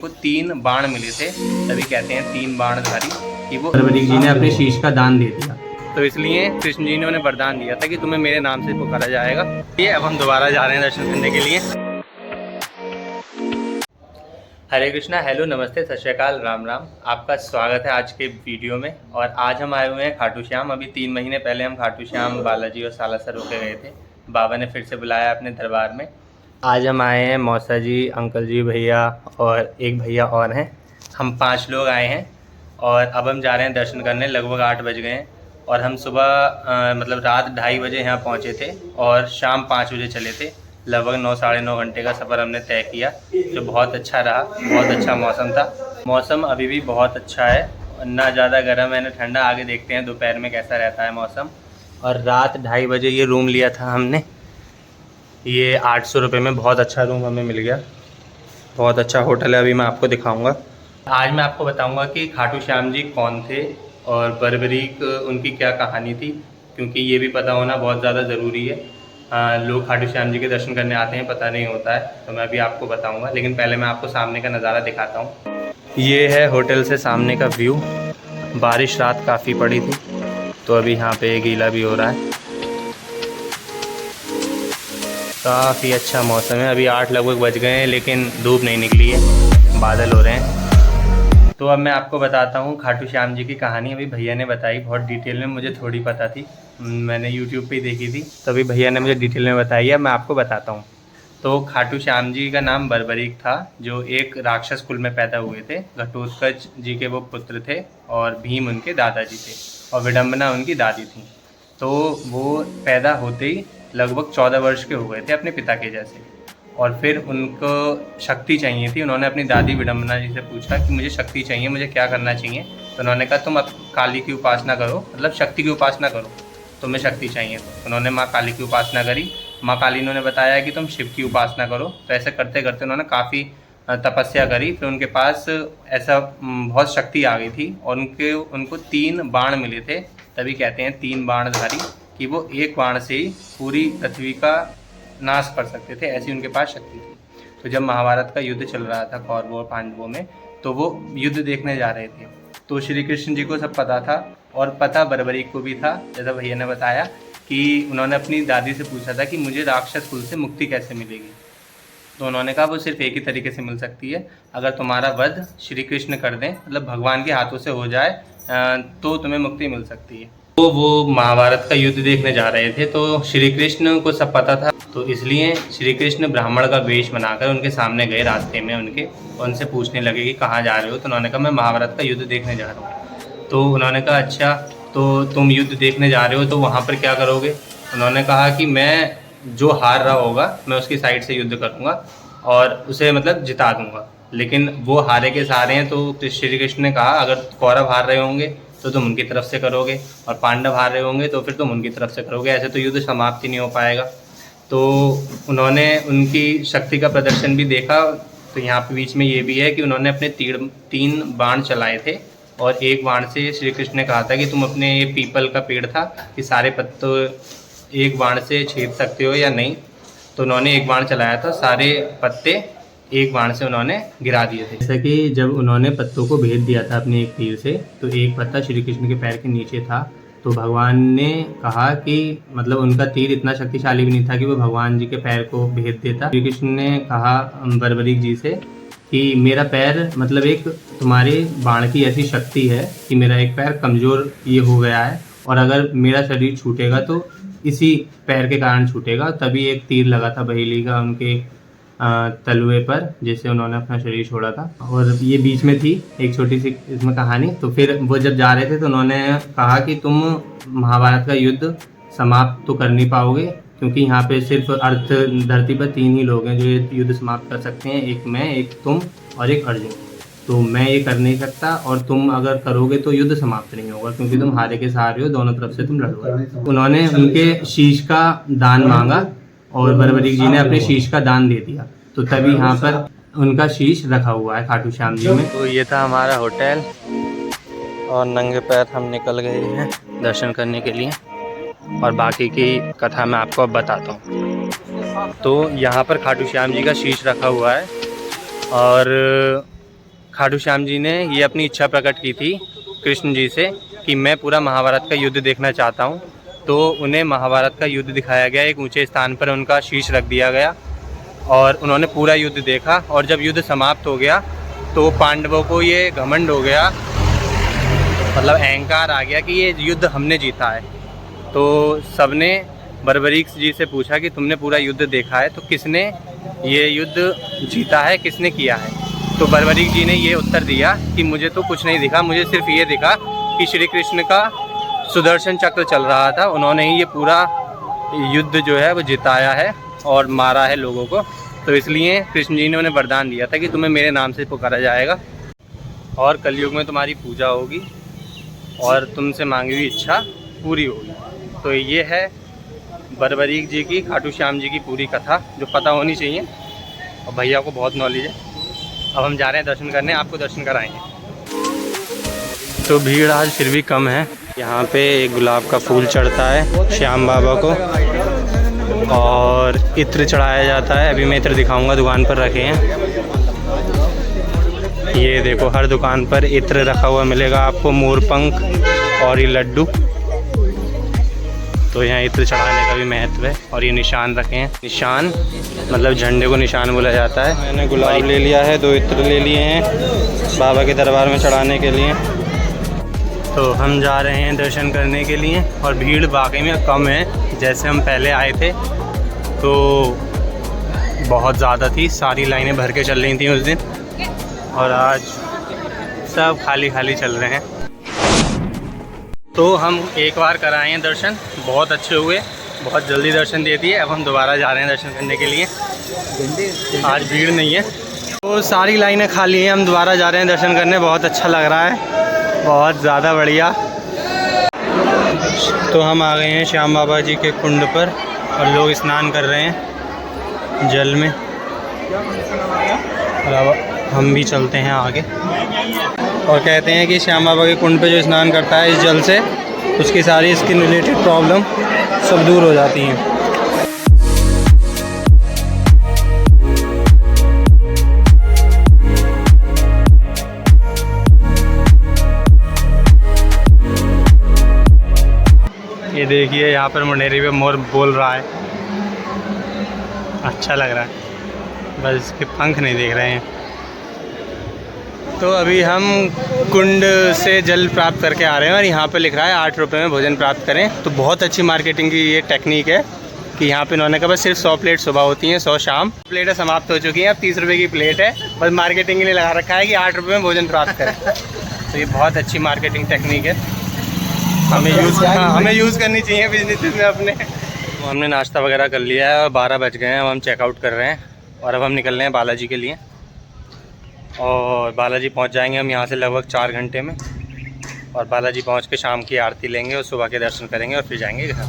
को 3 बाण मिले थे, तभी कहते हैं 3 बाणधारी कि वो बर्बरीक जी ने अपने शीश का दान दे दिया। तो इसलिए कृष्ण जी ने उन्हें वरदान दिया था कि तुम्हें मेरे नाम से पुकारा जाएगा। ये अब हम दोबारा जा रहे हैं दर्शन करने के लिए। हरे कृष्णा, हेलो, नमस्ते, सत श्री अकाल, राम राम। आपका स्वागत है आज के वीडियो में। और आज हम आए हुए हैं खाटू श्याम। अभी 3 महीने पहले हम खाटू श्याम बालाजी और सालासर होके गए थे। बाबा ने फिर से बुलाया अपने दरबार में। आज हम आए हैं, मौसा जी, अंकल जी, भैया और एक भैया और हैं। हम 5 लोग आए हैं और अब हम जा रहे हैं दर्शन करने। लगभग 8 बज गए हैं और हम सुबह मतलब रात 2:30 बजे यहाँ पहुँचे थे और शाम 5 बजे चले थे। लगभग 9 साढ़े 9 घंटे का सफ़र हमने तय किया, जो बहुत अच्छा रहा। बहुत अच्छा मौसम था। मौसम अभी भी बहुत अच्छा है, ना ज़्यादा गर्म है ना ठंडा। आगे देखते हैं दोपहर में कैसा रहता है मौसम। और रात 2:30 बजे ये रूम लिया था हमने। ये 800 रुपये में बहुत अच्छा रूम हमें मिल गया। बहुत अच्छा होटल है, अभी मैं आपको दिखाऊंगा। आज मैं आपको बताऊंगा कि खाटू श्याम जी कौन थे और बर्बरीक उनकी क्या कहानी थी, क्योंकि ये भी पता होना बहुत ज़्यादा ज़रूरी है। लोग खाटू श्याम जी के दर्शन करने आते हैं, पता नहीं होता है, तो मैं अभी आपको बताऊंगा। लेकिन पहले मैं आपको सामने का नज़ारा दिखाता हूँ। ये है होटल से सामने का व्यू। बारिश रात काफ़ी पड़ी थी, तो अभी यहाँ पे गीला भी हो रहा है। काफ़ी अच्छा मौसम है। अभी 8 लगभग बज गए हैं, लेकिन धूप नहीं निकली है, बादल हो रहे हैं। तो अब मैं आपको बताता हूँ खाटू श्याम जी की कहानी। अभी भैया ने बताई, बहुत डिटेल में, मुझे थोड़ी पता थी, मैंने यूट्यूब पे ही देखी थी, तभी भैया ने मुझे डिटेल में बताई है। मैं आपको बताता हूँ। तो खाटू श्याम जी का नाम बर्बरीक था, जो एक राक्षस कुल में पैदा हुए थे। घटोत्कच जी के वो पुत्र थे और भीम उनके दादाजी थे और विडम्बना उनकी दादी थी। तो वो पैदा होते ही लगभग 14 वर्ष के हो गए थे अपने पिता के जैसे। और फिर उनको शक्ति चाहिए थी। उन्होंने अपनी दादी विडम्बना जी से पूछा कि मुझे शक्ति चाहिए, मुझे क्या करना चाहिए। तो उन्होंने कहा तुम अब काली की उपासना करो, मतलब शक्ति की उपासना करो, तुम्हें शक्ति चाहिए। तो उन्होंने माँ काली की उपासना करी। माँ काली ने बताया कि तुम शिव की उपासना करो। तो ऐसे करते करते उन्होंने काफ़ी तपस्या करी। फिर उनके पास ऐसा बहुत शक्ति आ गई थी और उनको 3 बाण मिले थे, तभी कहते हैं 3 बाणधारी कि वो एक बाण से ही पूरी पृथ्वी का नाश कर सकते थे, ऐसी उनके पास शक्ति थी। तो जब महाभारत का युद्ध चल रहा था कौरवों और पांडवों में, तो वो युद्ध देखने जा रहे थे। तो श्री कृष्ण जी को सब पता था और पता बर्बरीक को भी था। जैसा भैया ने बताया कि उन्होंने अपनी दादी से पूछा था कि मुझे राक्षस कुल से मुक्ति कैसे मिलेगी। तो उन्होंने कहा वो सिर्फ एक ही तरीके से मिल सकती है, अगर तुम्हारा वध श्री कृष्ण कर दें, मतलब भगवान के हाथों से हो जाए, तो तुम्हें मुक्ति मिल सकती है। तो वो महाभारत का युद्ध देखने जा रहे थे, तो श्री कृष्ण को सब पता था। तो इसलिए श्री कृष्ण ब्राह्मण का वेश बनाकर उनके सामने गए रास्ते में उनसे पूछने लगे कि कहाँ जा रहे हो। तो उन्होंने कहा मैं महाभारत का युद्ध देखने जा रहा हूँ। तो उन्होंने कहा अच्छा, तो तुम युद्ध देखने जा रहे हो तो वहाँ पर क्या करोगे। उन्होंने कहा कि मैं जो हार रहा होगा मैं उसकी साइड से युद्ध करूँगा और उसे मतलब जिता दूंगा। लेकिन वो हारे के सहारे हैं। तो श्री कृष्ण ने कहा अगर कौरव हार रहे होंगे तो तुम उनकी तरफ से करोगे और पांडव हार रहे होंगे तो फिर तुम उनकी तरफ से करोगे, ऐसे तो युद्ध समाप्ति नहीं हो पाएगा। तो उन्होंने उनकी शक्ति का प्रदर्शन भी देखा। तो यहाँ पे बीच में ये भी है कि उन्होंने अपने 3 बाण चलाए थे और एक बाण से श्री कृष्ण ने कहा था कि तुम अपने, ये पीपल का पेड़ था, कि सारे पत्तों एक बाण से छेद सकते हो या नहीं। तो उन्होंने एक बाण चलाया था, सारे पत्ते एक बाण से उन्होंने गिरा दिए थे। जैसा कि जब उन्होंने पत्तों को भेद दिया था अपने एक तीर से, तो एक पत्ता श्री कृष्ण के पैर के नीचे था। तो भगवान ने कहा कि मतलब उनका तीर इतना शक्तिशाली भी नहीं था कि वो भगवान जी के पैर को भेद देता। श्री कृष्ण ने कहा बर्बरीक जी से कि मेरा पैर, मतलब एक तुम्हारे बाण की ऐसी शक्ति है कि मेरा एक पैर कमज़ोर ये हो गया है, और अगर मेरा शरीर छूटेगा तो इसी पैर के कारण छूटेगा। तभी एक तीर लगा था बहेली का उनके तलवे पर, जिससे उन्होंने अपना शरीर छोड़ा था। और ये बीच में थी एक छोटी सी इसमें कहानी। तो फिर वो जब जा रहे थे तो उन्होंने कहा कि तुम महाभारत का युद्ध समाप्त तो कर नहीं पाओगे, क्योंकि यहाँ पे सिर्फ अर्थ धरती पर 3 ही लोग हैं जो ये युद्ध समाप्त कर सकते हैं, एक मैं, एक तुम और एक अर्जुन। तो मैं ये कर नहीं सकता और तुम अगर करोगे तो युद्ध समाप्त नहीं होगा, क्योंकि तुम हारे के सहारे हो, दोनों तरफ से तुम लड़ोगे। उन्होंने उनके शीश का दान मांगा और बर्बरीक जी ने अपने शीश का दान दे दिया। तो तभी यहाँ पर उनका शीश रखा हुआ है खाटू श्याम जी में। तो ये था हमारा होटल और नंगे पैर हम निकल गए हैं दर्शन करने के लिए, और बाकी की कथा मैं आपको अब बताता हूँ। तो यहाँ पर खाटू श्याम जी का शीश रखा हुआ है और खाटू श्याम जी ने ये अपनी इच्छा प्रकट की थी कृष्ण जी से कि मैं पूरा महाभारत का युद्ध देखना चाहता हूँ। तो उन्हें महाभारत का युद्ध दिखाया गया, एक ऊंचे स्थान पर उनका शीश रख दिया गया और उन्होंने पूरा युद्ध देखा। और जब युद्ध समाप्त हो गया तो पांडवों को ये घमंड हो गया, मतलब अहंकार आ गया कि ये युद्ध हमने जीता है। तो सबने बर्बरीक जी से पूछा कि तुमने पूरा युद्ध देखा है, तो किसने ये युद्ध जीता है, किसने किया है। तो बर्बरीक जी ने ये उत्तर दिया कि मुझे तो कुछ नहीं दिखा, मुझे सिर्फ ये दिखा कि श्री कृष्ण का सुदर्शन चक्र चल रहा था, उन्होंने ही ये पूरा युद्ध जो है वो जिताया है और मारा है लोगों को। तो इसलिए कृष्ण जी ने उन्हें वरदान दिया था कि तुम्हें मेरे नाम से पुकारा जाएगा और कलयुग में तुम्हारी पूजा होगी और तुमसे मांगी हुई इच्छा पूरी होगी। तो ये है बर्बरीक जी की, खाटू श्याम जी की पूरी कथा, जो पता होनी चाहिए और भैया को बहुत नॉलेज है। अब हम जा रहे हैं दर्शन करने, आपको दर्शन कराएंगे। तो भीड़ आज फिर भी कम है। यहाँ पे एक गुलाब का फूल चढ़ता है श्याम बाबा को और इत्र चढ़ाया जाता है। अभी मैं इत्र दिखाऊंगा, दुकान पर रखे हैं। ये देखो, हर दुकान पर इत्र रखा हुआ मिलेगा आपको, मोरपंख और ये लड्डू। तो यहाँ इत्र चढ़ाने का भी महत्व है। और ये निशान रखे हैं, निशान मतलब झंडे को निशान बोला जाता है। मैंने गुलाब ले लिया है, 2 इत्र ले लिए हैं बाबा के दरबार में चढ़ाने के लिए। तो हम जा रहे हैं दर्शन करने के लिए और भीड़ वाकई में कम है। जैसे हम पहले आए थे तो बहुत ज़्यादा थी, सारी लाइनें भर के चल रही थी उस दिन, और आज सब खाली खाली चल रहे हैं। तो हम एक बार कराए हैं दर्शन, बहुत अच्छे हुए, बहुत जल्दी दर्शन दे दिए। अब हम दोबारा जा रहे हैं दर्शन करने के लिए, आज भीड़ नहीं है। तो सारी लाइनें खाली हैं, हम दोबारा जा रहे हैं दर्शन करने। बहुत अच्छा लग रहा है, बहुत ज़्यादा बढ़िया। तो हम आ गए हैं श्याम बाबा जी के कुंड पर और लोग स्नान कर रहे हैं जल में। और अब हम भी चलते हैं आगे। और कहते हैं कि श्याम बाबा के कुंड पे जो स्नान करता है इस जल से, उसकी सारी स्किन रिलेटेड प्रॉब्लम सब दूर हो जाती हैं। ये देखिए, यहाँ पर मुंडेरी पे मोर बोल रहा है, अच्छा लग रहा है, बस इसके पंख नहीं दिख रहे हैं। तो अभी हम कुंड से जल प्राप्त करके आ रहे हैं और यहाँ पे लिख रहा है 8 रुपये में भोजन प्राप्त करें। तो बहुत अच्छी मार्केटिंग की ये टेक्निक है कि यहाँ पे इन्होंने कहा बस सिर्फ 100 प्लेट सुबह होती हैं, 100 शाम। प्लेटें समाप्त हो चुकी हैं, अब 30 रुपये की प्लेट है, बस मार्केटिंग के लिए लगा रखा है कि 8 रुपये में भोजन प्राप्त करें। तो ये बहुत अच्छी मार्केटिंग टेक्निक है, हमें यूज़ करनी चाहिए बिजनेस में अपने। तो हमने नाश्ता वगैरह कर लिया है और 12 बज गए हैं, अब हम चेकआउट कर रहे हैं और अब हम निकल रहे हैं बालाजी के लिए। और बालाजी पहुंच जाएंगे हम यहाँ से लगभग 4 घंटे में। और बालाजी पहुंच के शाम की आरती लेंगे और सुबह के दर्शन करेंगे और फिर जाएंगे घर।